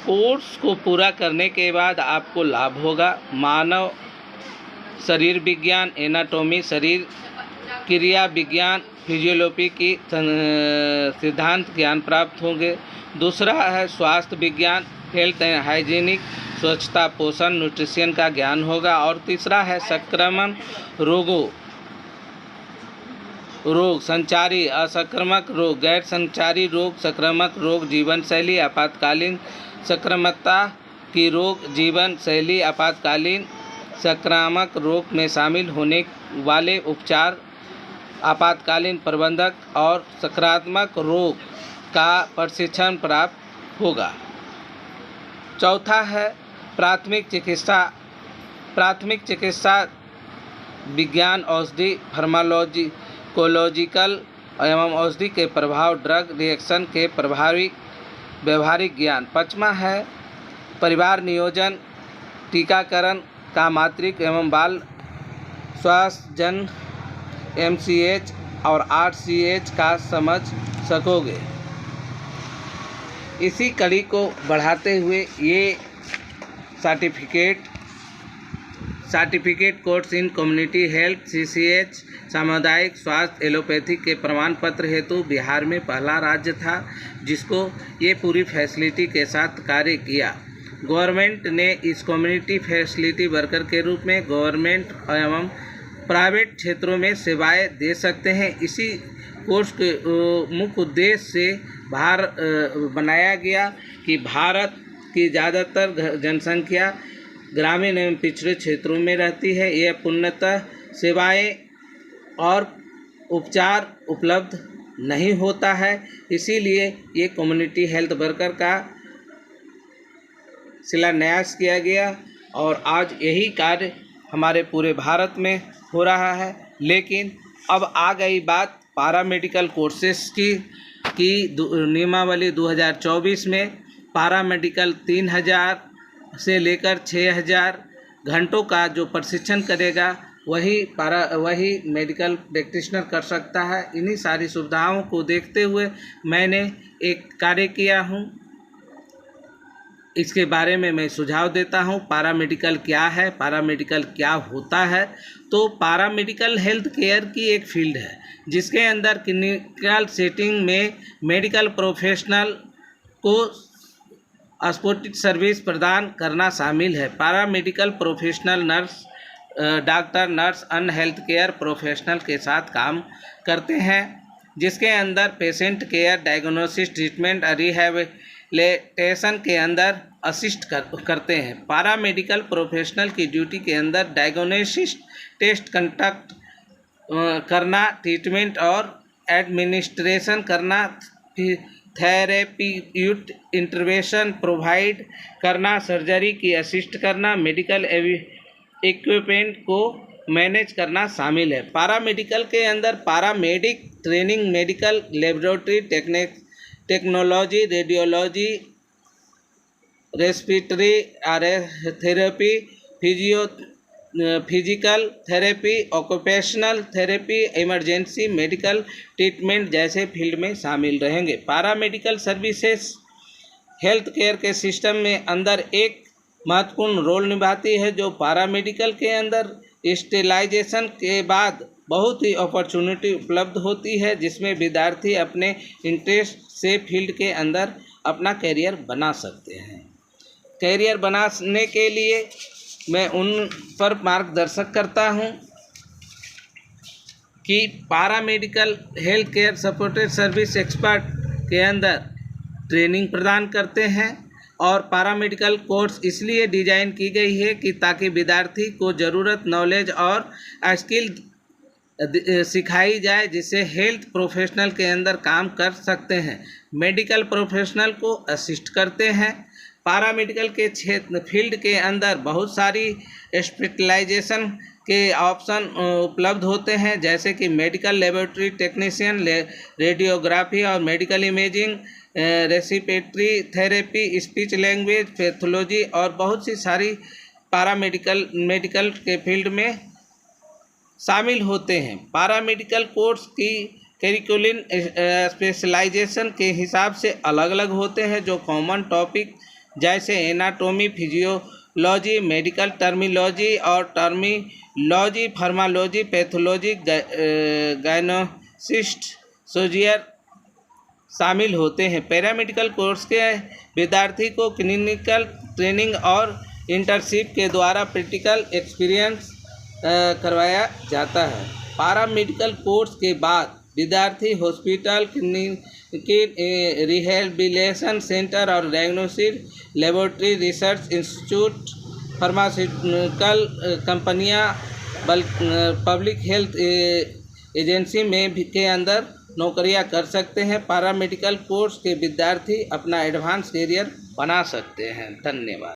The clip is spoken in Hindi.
कोर्स को पूरा करने के बाद आपको लाभ होगा। मानव शरीर विज्ञान, एनाटॉमी, शरीर क्रिया विज्ञान, फिजियोलॉजी की सिद्धांत ज्ञान प्राप्त होंगे। दूसरा है स्वास्थ्य विज्ञान, हेल्थ एंड हाइजीनिक, स्वच्छता, पोषण, न्यूट्रिशन का ज्ञान होगा। और तीसरा है संक्रमण रोग, संचारी, असंक्रामक रोग, गैर संचारी रोग, संक्रामक रोग, जीवन शैली, आपातकालीन संक्रामकता की रोग, जीवन शैली, आपातकालीन संक्रामक रोग में शामिल होने वाले उपचार, आपातकालीन प्रबंधक और सकारात्मक रोग का प्रशिक्षण प्राप्त होगा। चौथा है प्राथमिक चिकित्सा विज्ञान, औषधि, फार्माकोलॉजिकल एवं औषधि के प्रभाव, ड्रग रिएक्शन के व्यवहारिक ज्ञान। पाँचवा है परिवार नियोजन, टीकाकरण का मातृत्व एवं बाल स्वास्थ्य, जन MCH और RCH का समझ सकोगे। इसी कड़ी को बढ़ाते हुए ये certificate course in community health CCH सामुदायिक स्वास्थ्य एलोपैथी के प्रमाण पत्र हेतु बिहार में पहला राज्य था जिसको ये पूरी फैसिलिटी के साथ कार्य किया। गवर्नमेंट ने इस कम्युनिटी फैसिलिटी वर्कर के रूप में गवर्नमेंट एवं प्राइवेट क्षेत्रों में सेवाएं दे सकते हैं। इसी कोर्स के मुख्य उद्देश्य से बनाया गया कि भारत की ज़्यादातर जनसंख्या ग्रामीण एवं पिछड़े क्षेत्रों में रहती है। यह पूर्णतः सेवाएं और उपचार उपलब्ध नहीं होता है, इसीलिए ये कम्युनिटी हेल्थ वर्कर का शिलान्यास किया गया और आज यही कार्य हमारे पूरे भारत में हो रहा है। लेकिन अब आ गई बात पैरामेडिकल कोर्सेस की नियमावली 2024 में पैरामेडिकल 3000 से लेकर 6000 घंटों का जो प्रशिक्षण करेगा वही मेडिकल प्रैक्टिशनर कर सकता है। इन्हीं सारी सुविधाओं को देखते हुए मैंने एक कार्य किया हूँ। इसके बारे में मैं सुझाव देता हूँ। पैरामेडिकल क्या है, पैरामेडिकल क्या होता है। तो पैरामेडिकल हेल्थ केयर की एक फील्ड है जिसके अंदर क्लिनिकल सेटिंग में मेडिकल प्रोफेशनल को सपोर्टिव सर्विस प्रदान करना शामिल है। पैरामेडिकल प्रोफेशनल डॉक्टर, नर्स, अन्य हेल्थ केयर प्रोफेशनल के साथ काम करते हैं जिसके अंदर पेशेंट केयर, डायग्नोसिस, ट्रीटमेंट और रिहैबिलिटेशन के अंदर असिस्ट करते हैं। पैरामेडिकल प्रोफेशनल की ड्यूटी के अंदर डायग्नोसिस टेस्ट कंडक्ट करना, ट्रीटमेंट और एडमिनिस्ट्रेशन करना, थेरेप्यूट इंटरवेंशन प्रोवाइड करना, सर्जरी की असिस्ट करना, मेडिकल इक्विपमेंट को मैनेज करना शामिल है। पैरामेडिकल के अंदर paramedic training, medical laboratory technology, radiology, respiratory therapy, physical therapy, occupational therapy, emergency medical treatment जैसे फील्ड में शामिल रहेंगे। पैरामेडिकल सर्विसेज हेल्थ केयर के सिस्टम में अंदर एक महत्वपूर्ण रोल निभाती है। जो पैरामेडिकल के अंदर स्टेलाइजेशन के बाद बहुत ही अपॉर्चुनिटी उपलब्ध होती है जिसमें विद्यार्थी अपने इंटरेस्ट से फील्ड के अंदर अपना करियर बना सकते हैं। करियर बनाने के लिए मैं उन पर मार्गदर्शन करता हूं कि paramedical health care supported service expert के अंदर ट्रेनिंग प्रदान करते हैं और पैरामेडिकल कोर्स इसलिए डिज़ाइन की गई है कि ताकि विद्यार्थी को ज़रूरत, नॉलेज और स्किल सिखाई जाए जिससे हेल्थ प्रोफेशनल के अंदर काम कर सकते हैं। मेडिकल प्रोफेशनल को असिस्ट करते हैं। पैरामेडिकल के क्षेत्र फील्ड के अंदर बहुत सारी स्पेशलाइजेशन के ऑप्शन उपलब्ध होते हैं जैसे कि मेडिकल लेबोरेटरी टेक्नीशियन, रेडियोग्राफी और medical imaging, respiratory therapy, speech language pathology और बहुत सी सारी मेडिकल के फील्ड में शामिल होते हैं। पैरामेडिकल कोर्स की करिकुलम स्पेशलाइजेशन के हिसाब से अलग अलग होते हैं। जो कॉमन टॉपिक जैसे एनाटोमी, फिजियोलॉजी, मेडिकल टर्मिनोलॉजी और टर्मिनोलॉजी, फार्माकोलॉजी, पैथोलॉजी, गायनोसिस्ट, सर्जरी शामिल होते हैं। पैरामेडिकल कोर्स के विद्यार्थी को क्लिनिकल ट्रेनिंग और इंटर्नशिप के द्वारा प्रैक्टिकल एक्सपीरियंस करवाया जाता है। पैरामेडिकल कोर्स के बाद विद्यार्थी हॉस्पिटल, रिहेबिलिटेशन सेंटर और diagnostic laboratory, research institute, pharmaceutical कंपनियां, पब्लिक हेल्थ एजेंसी में भी के अंदर नौकरियां कर सकते हैं। पैरामेडिकल कोर्स के विद्यार्थी अपना एडवांस करियर बना सकते हैं। धन्यवाद।